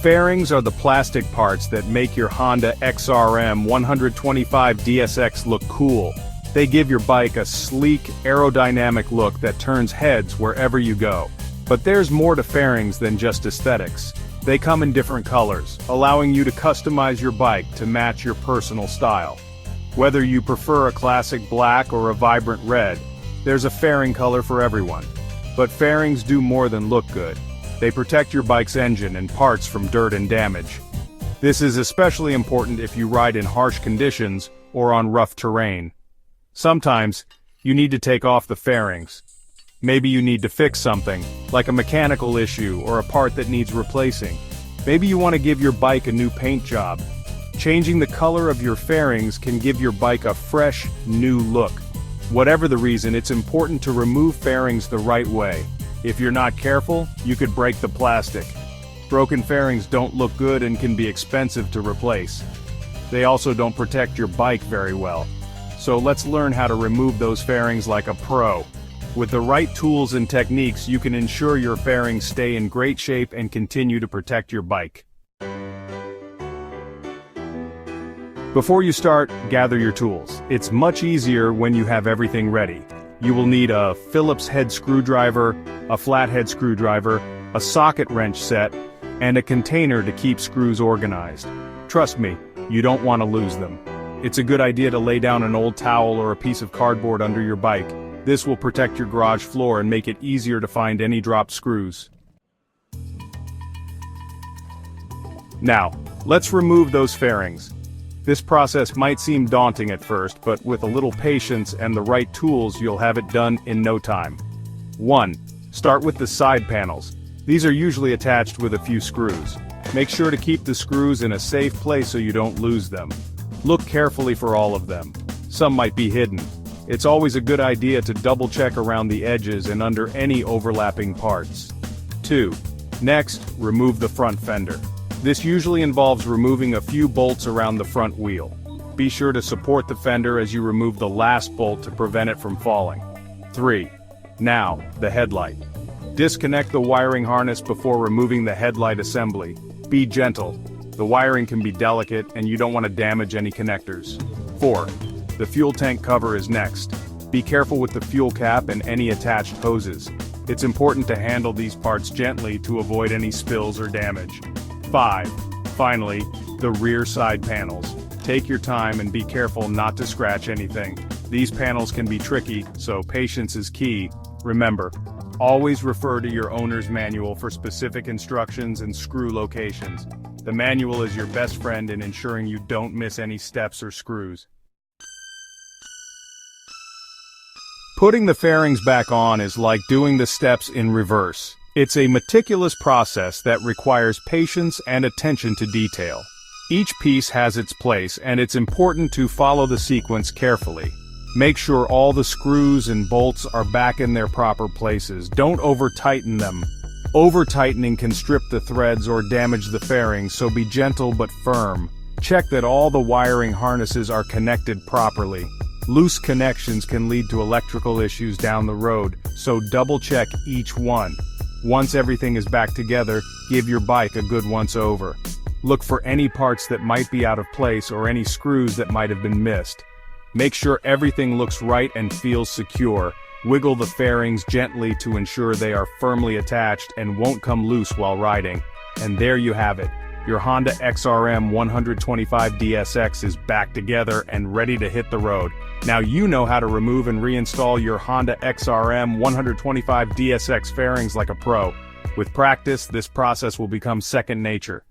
Fairings are the plastic parts that make your Honda XRM 125 DSX look cool. They give your bike a sleek, aerodynamic look that turns heads wherever you go. But there's more to fairings than just aesthetics. They come in different colors, allowing you to customize your bike to match your personal style. Whether you prefer a classic black or a vibrant red, there's a fairing color for everyone. But fairings do more than look good. They protect your bike's engine and parts from dirt and damage. This is especially important if you ride in harsh conditions or on rough terrain. Sometimes, you need to take off the fairings. Maybe you need to fix something, like a mechanical issue or a part that needs replacing. Maybe you want to give your bike a new paint job. Changing the color of your fairings can give your bike a fresh, new look. Whatever the reason, it's important to remove fairings the right way. If you're not careful, you could break the plastic. Broken fairings don't look good and can be expensive to replace. They also don't protect your bike very well. So let's learn how to remove those fairings like a pro. With the right tools and techniques, you can ensure your fairings stay in great shape and continue to protect your bike. Before you start, gather your tools. It's much easier when you have everything ready. You will need a Phillips head screwdriver, a flathead screwdriver, a socket wrench set, and a container to keep screws organized. Trust me, you don't want to lose them. It's a good idea to lay down an old towel or a piece of cardboard under your bike. This will protect your garage floor and make it easier to find any dropped screws. Now, let's remove those fairings. This process might seem daunting at first, but with a little patience and the right tools, you'll have it done in no time. 1. Start with the side panels. These are usually attached with a few screws. Make sure to keep the screws in a safe place so you don't lose them. Look carefully for all of them. Some might be hidden. It's always a good idea to double-check around the edges and under any overlapping parts. 2. Next, remove the front fender. This usually involves removing a few bolts around the front wheel. Be sure to support the fender as you remove the last bolt to prevent it from falling. 3. Now, the headlight. Disconnect the wiring harness before removing the headlight assembly. Be gentle. The wiring can be delicate and you don't want to damage any connectors. 4. The fuel tank cover is next. Be careful with the fuel cap and any attached hoses. It's important to handle these parts gently to avoid any spills or damage. 5. Finally, the rear side panels. Take your time and be careful not to scratch anything. These panels can be tricky, so patience is key. Remember, always refer to your owner's manual for specific instructions and screw locations. The manual is your best friend in ensuring you don't miss any steps or screws. Putting the fairings back on is like doing the steps in reverse. It's a meticulous process that requires patience and attention to detail. Each piece has its place and it's important to follow the sequence carefully. Make sure all the screws and bolts are back in their proper places. Don't over-tighten them. Over-tightening can strip the threads or damage the fairings, so be gentle but firm. Check that all the wiring harnesses are connected properly. Loose connections can lead to electrical issues down the road, so double-check each one. Once everything is back together, give your bike a good once-over. Look for any parts that might be out of place or any screws that might have been missed. Make sure everything looks right and feels secure. Wiggle the fairings gently to ensure they are firmly attached and won't come loose while riding. And there you have it. Your Honda XRM 125 DSX is back together and ready to hit the road. Now you know how to remove and reinstall your Honda XRM 125 DSX fairings like a pro. With practice, this process will become second nature.